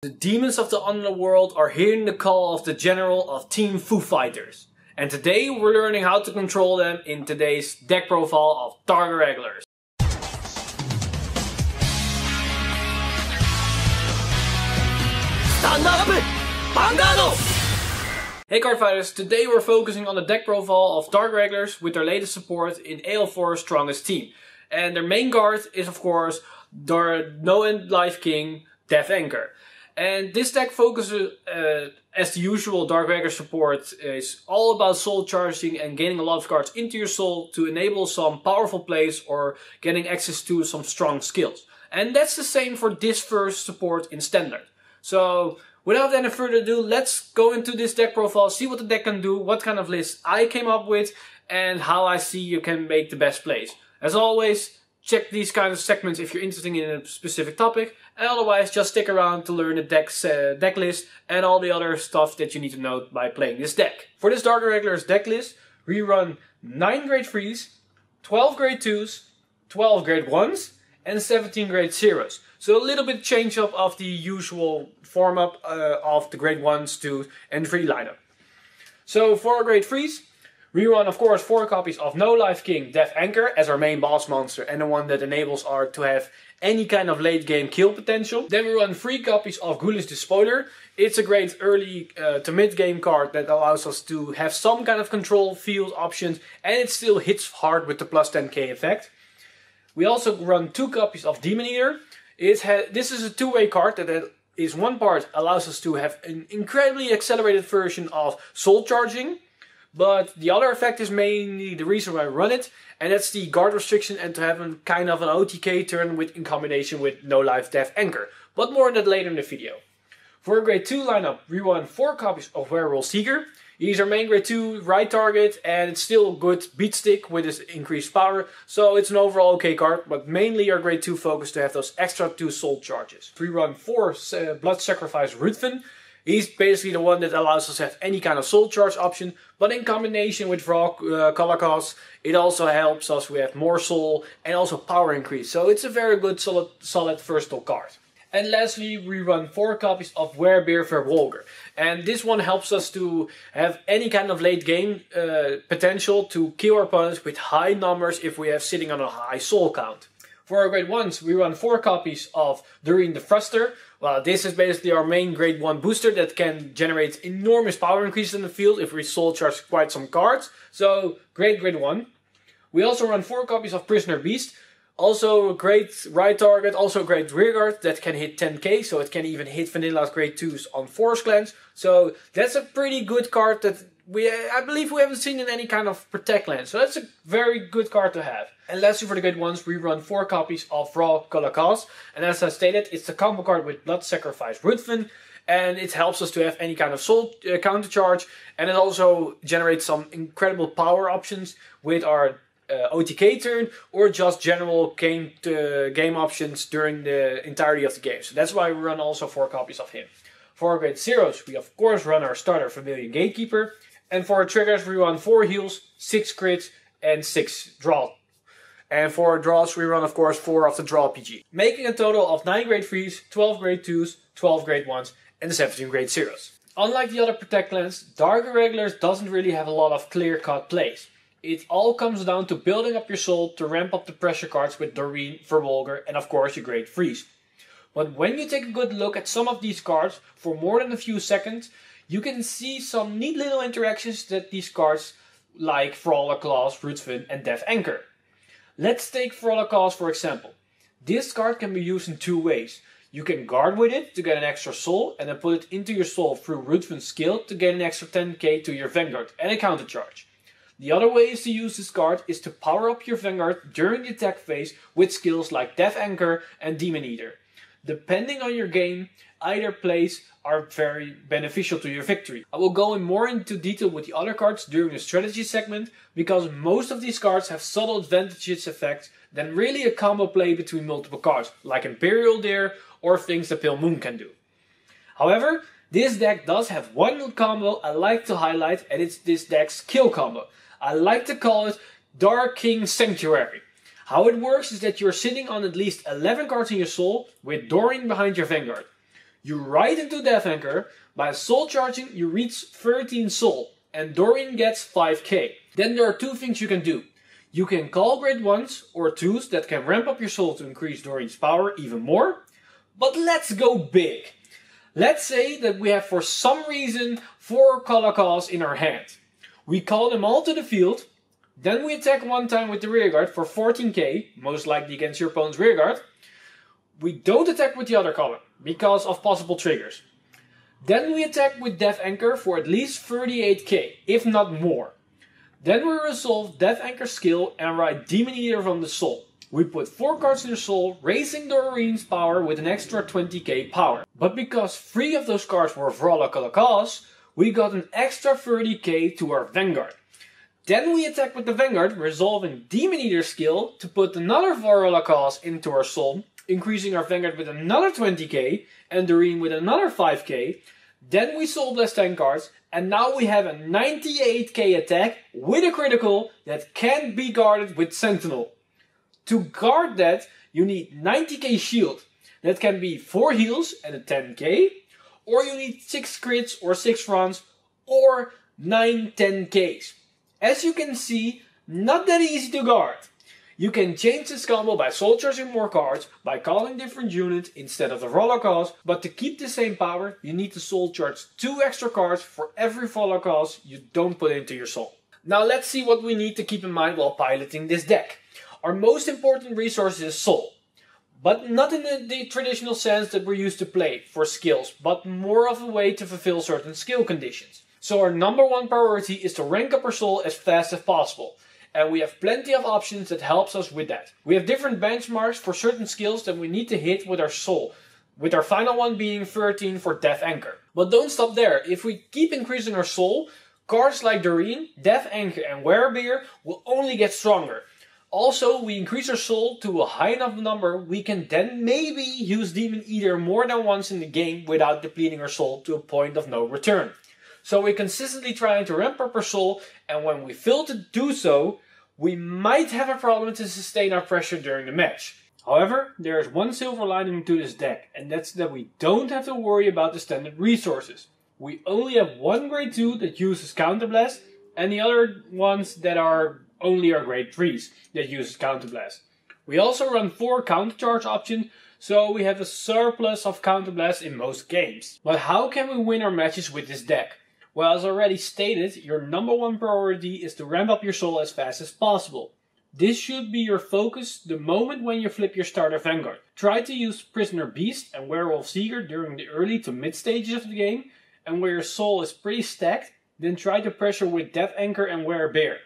The demons of the underworld are hearing the call of the general of Team Foo Fighters. And today we're learning how to control them in today's deck profile of Dark Irregulars. Stand up! Vanguard! Hey card fighters, today we're focusing on the deck profile of Dark Irregulars with their latest support in AL4's strongest team. And their main card is of course their No End Life King, Death Anchor. And this deck focuses, as the usual Dark Irregular support, is all about soul charging and gaining a lot of cards into your soul to enable some powerful plays or getting access to some strong skills. And that's the same for this first support in Standard. So without any further ado, let's go into this deck profile, see what the deck can do, what kind of list I came up with, and how I see you can make the best plays. As always, check these kind of segments if you're interested in a specific topic, and otherwise just stick around to learn the deck list and all the other stuff that you need to know by playing this deck. For this Dark Irregulars deck list, we run 9 grade 3s, 12 grade 2s, 12 grade 1s, and 17 grade 0s. So a little bit change up of the usual form up of the grade 1s, 2, and 3 lineup. So for grade 3s, we run of course 4 copies of No Life King, Death Anchor as our main boss monster and the one that enables our to have any kind of late game kill potential. Then we run 3 copies of Ghoulish Despoiler. It's a great early to mid game card that allows us to have some kind of control field options, and it still hits hard with the plus 10k effect. We also run 2 copies of Demon Eater. This is a two-way card that is one part allows us to have an incredibly accelerated version of soul charging. But the other effect is mainly the reason why I run it, and that's the guard restriction and to have a kind of an OTK turn in combination with No Life Death Anchor. But more on that later in the video. For a grade 2 lineup, we run 4 copies of Werwolf Sieger. He's our main grade 2 right target, and it's still a good beat stick with his increased power, so it's an overall okay card, but mainly our grade 2 focus to have those extra 2 soul charges. We run 4 Blood Sacrifice Ruthven. He's basically the one that allows us to have any kind of soul charge option, but in combination with raw color costs, it also helps us with more soul and also power increase. So it's a very good solid versatile card. And lastly, we run 4 copies of Werwolf Sieger. And this one helps us to have any kind of late game potential to kill our opponents with high numbers if we have sitting on a high soul count. For our grade 1s, we run 4 copies of Doreen the Thruster. Well, this is basically our main grade 1 booster that can generate enormous power increases in the field if we soul charge quite some cards. So, great grade 1. We also run 4 copies of Prisoner Beast. Also a great right target, also a great rear guard that can hit 10k, so it can even hit Vanilla's grade 2s on Force Clans. So that's a pretty good card that I believe we haven't seen in any kind of Protect Land. So that's a very good card to have. And lastly for the grade 1s, we run 4 copies of Raw Color Cost. And as I stated, it's the combo card with Blood Sacrifice Ruthven. And it helps us to have any kind of soul counter charge. And it also generates some incredible power options with our OTK turn or just general game options during the entirety of the game. So that's why we run also 4 copies of him. For our grade 0s, we of course run our starter Familiar Gatekeeper. And for our triggers, we run 4 heals, 6 crits, and 6 draw. And for our draws, we run of course 4 of the draw PG. Making a total of 9 grade 3s, 12 grade 2s, 12 grade 1s, and 17 grade 0s. Unlike the other Protect Clans, Dark Irregulars doesn't really have a lot of clear-cut plays. It all comes down to building up your soul to ramp up the pressure cards with Doreen, Verwolger, and of course your grade 3s. But when you take a good look at some of these cards for more than a few seconds, you can see some neat little interactions that these cards like Brawler Claws, Ruthven, and Death Anchor. Let's take Brawler Claws for example. This card can be used in 2 ways. You can guard with it to get an extra soul and then put it into your soul through Ruthven's skill to get an extra 10k to your Vanguard and a counter charge. The other way to use this card is to power up your Vanguard during the attack phase with skills like Death Anchor and Demon Eater. Depending on your game, either plays are very beneficial to your victory. I will go in more into detail with the other cards during the strategy segment, because most of these cards have subtle advantages effects than really a combo play between multiple cards, like Imperial Deer or things that Pale Moon can do. However, this deck does have one combo I like to highlight, and it's this deck's kill combo. I like to call it Dark King Sanctuary. How it works is that you're sitting on at least 11 cards in your soul with Doreen behind your Vanguard. You ride into Death Anchor, by soul charging you reach 13 soul, and Doreen gets 5k. Then there are two things you can do. You can call grade 1s or 2s that can ramp up your soul to increase Doreen's power even more. But let's go big. Let's say that we have for some reason 4 Colocaws in our hand. We call them all to the field, then we attack one time with the rearguard for 14k, most likely against your opponent's rearguard. We don't attack with the other column, because of possible triggers. Then we attack with Death Anchor for at least 38k, if not more. Then we resolve Death Anchor skill and write Demon Eater from the soul. We put 4 cards in the soul, raising Doreen's power with an extra 20k power. But because 3 of those cards were Vrala Colocaws, we got an extra 30k to our Vanguard. Then we attack with the Vanguard, resolving Demon Eater skill to put another Vrala Colocaws into our soul, increasing our Vanguard with another 20k and Doreen with another 5k. Then we soul blast 10 cards, and now we have a 98k attack with a critical that can't be guarded with Sentinel. To guard that, you need 90k shield. That can be 4 heals and a 10k, or you need 6 crits or 6 runs, or 9 10ks. As you can see, not that easy to guard. You can change this combo by soul charging more cards, by calling different units instead of the Colocaws, but to keep the same power, you need to soul charge 2 extra cards for every Colocaws you don't put into your soul. Now let's see what we need to keep in mind while piloting this deck. Our most important resource is soul. But not in the traditional sense that we're used to play for skills, but more of a way to fulfill certain skill conditions. So our number one priority is to rank up our soul as fast as possible. And we have plenty of options that helps us with that. We have different benchmarks for certain skills that we need to hit with our soul, with our final one being 13 for Death Anchor. But don't stop there. If we keep increasing our soul, cards like Doreen, Death Anchor and Werewolf will only get stronger. Also, we increase our soul to a high enough number, we can then maybe use Demon Eater more than once in the game without depleting our soul to a point of no return. So we're consistently trying to ramp up our soul, and when we fail to do so, we might have a problem to sustain our pressure during the match. However, there is one silver lining to this deck, and that's that we don't have to worry about the standard resources. We only have one grade 2 that uses Counterblast, and the other ones that are only our grade 3s that uses Counterblast. We also run 4 countercharge options, so we have a surplus of Counterblast in most games. But how can we win our matches with this deck? Well, as already stated, your number one priority is to ramp up your soul as fast as possible. This should be your focus the moment when you flip your starter Vanguard. Try to use Prisoner Beast and Werewolf Sieger during the early to mid stages of the game, and where your soul is pretty stacked, then try to pressure with Death Anchor and Werewolf.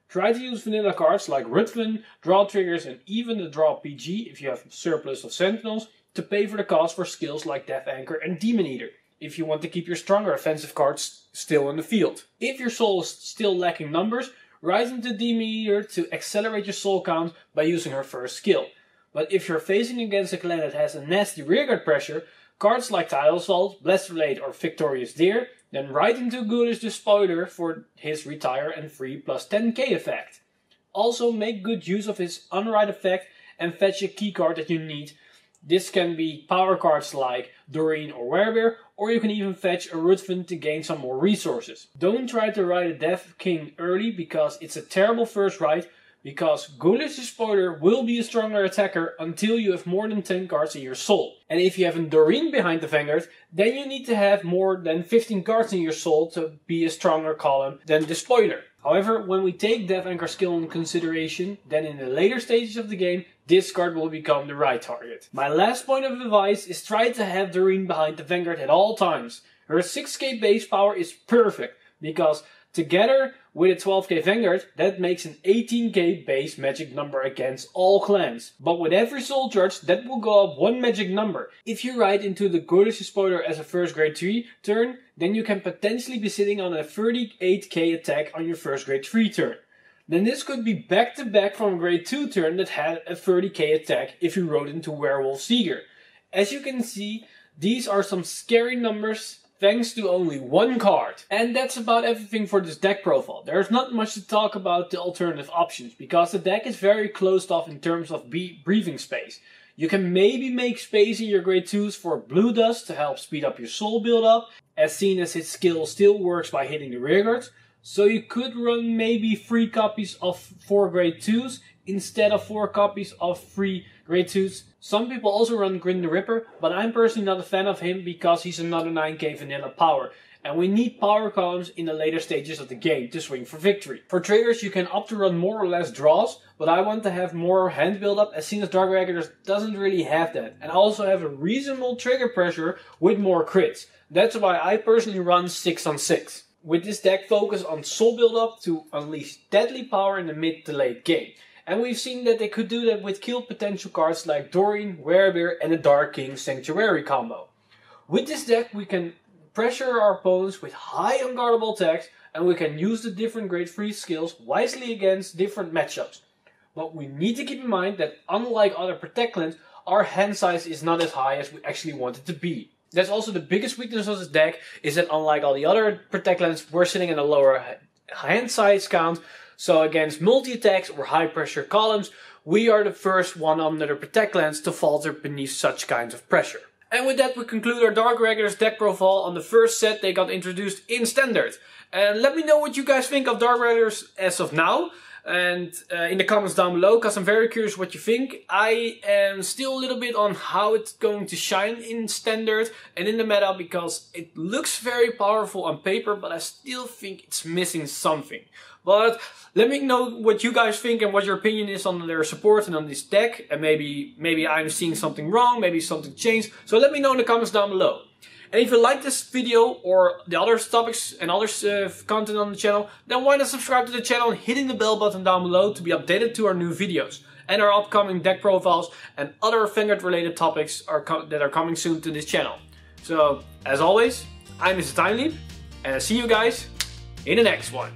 Try to use vanilla cards like Ruthven, Draw Triggers and even the Draw PG if you have a surplus of Sentinels to pay for the cost for skills like Death Anchor and Demon Eater, if you want to keep your stronger offensive cards still in the field. If your soul is still lacking numbers, rise into Demon Eater to accelerate your soul count by using her first skill. But if you're facing against a clan that has a nasty rearguard pressure, cards like Tidal Assault, Blessed Blade or Victorious Deer, then ride into Ghoulish Despoiler for his retire and free plus 10k effect. Also make good use of his unride effect and fetch a key card that you need. This can be power cards like Doreen or Werewolf, or you can even fetch a Ruthven to gain some more resources. Don't try to ride a Death King early because it's a terrible first ride, because Ghoulish Despoiler will be a stronger attacker until you have more than 10 cards in your soul. And if you have a Doreen behind the Vanguard, then you need to have more than 15 cards in your soul to be a stronger column than Despoiler. However, when we take Death Anchor skill into consideration, then in the later stages of the game, this card will become the right target. My last point of advice is try to have Doreen behind the Vanguard at all times. Her 6k base power is perfect, because together with a 12k Vanguard, that makes an 18k base magic number against all clans. But with every soul charge, that will go up one magic number. If you ride into the Ghoulish Despoiler as a first grade 3 turn, then you can potentially be sitting on a 38k attack on your first grade 3 turn. Then this could be back to back from a grade 2 turn that had a 30k attack if you rode into Werewolf Sieger. As you can see, these are some scary numbers thanks to only one card. And that's about everything for this deck profile. There's not much to talk about the alternative options, because the deck is very closed off in terms of breathing space. You can maybe make space in your grade 2s for Blue Dust to help speed up your soul build up, as seen as its skill still works by hitting the rearguards. So you could run maybe 3 copies of 4 grade 2s instead of 4 copies of 3 grade 2s. Some people also run Grin the Ripper, but I'm personally not a fan of him because he's another 9k vanilla power. And we need power columns in the later stages of the game to swing for victory. For triggers you can opt to run more or less draws, but I want to have more hand build up as seen as Dark Regulars doesn't really have that. And I also have a reasonable trigger pressure with more crits. That's why I personally run 6 on 6. With this deck focus on soul build up to unleash deadly power in the mid to late game. And we've seen that they could do that with kill potential cards like Doreen, Werwolf and the Dark King Sanctuary combo. With this deck we can pressure our opponents with high unguardable attacks and we can use the different grade 3 skills wisely against different matchups. But we need to keep in mind that unlike other Protect Clans, our hand size is not as high as we actually want it to be. That's also the biggest weakness of this deck, is that unlike all the other Protect Clans, we're sitting in a lower hand size count. So against multi-attacks or high pressure columns, we are the first one under the Protect Clans to falter beneath such kinds of pressure. And with that we conclude our Dark Regulars deck profile on the first set they got introduced in Standard. And let me know what you guys think of Dark Regulars as of now. And in the comments down below, because I'm very curious what you think. I am still a little bit on how it's going to shine in Standard and in the meta, because it looks very powerful on paper, but I still think it's missing something. But let me know what you guys think and what your opinion is on their support and on this deck. And maybe I'm seeing something wrong, maybe something changed. So let me know in the comments down below. And if you like this video or the other topics and other content on the channel, then why not subscribe to the channel and hitting the bell button down below to be updated to our new videos and our upcoming deck profiles and other Vanguard related topics that are coming soon to this channel. So as always, I'm Mr. Time Leap and I'll see you guys in the next one.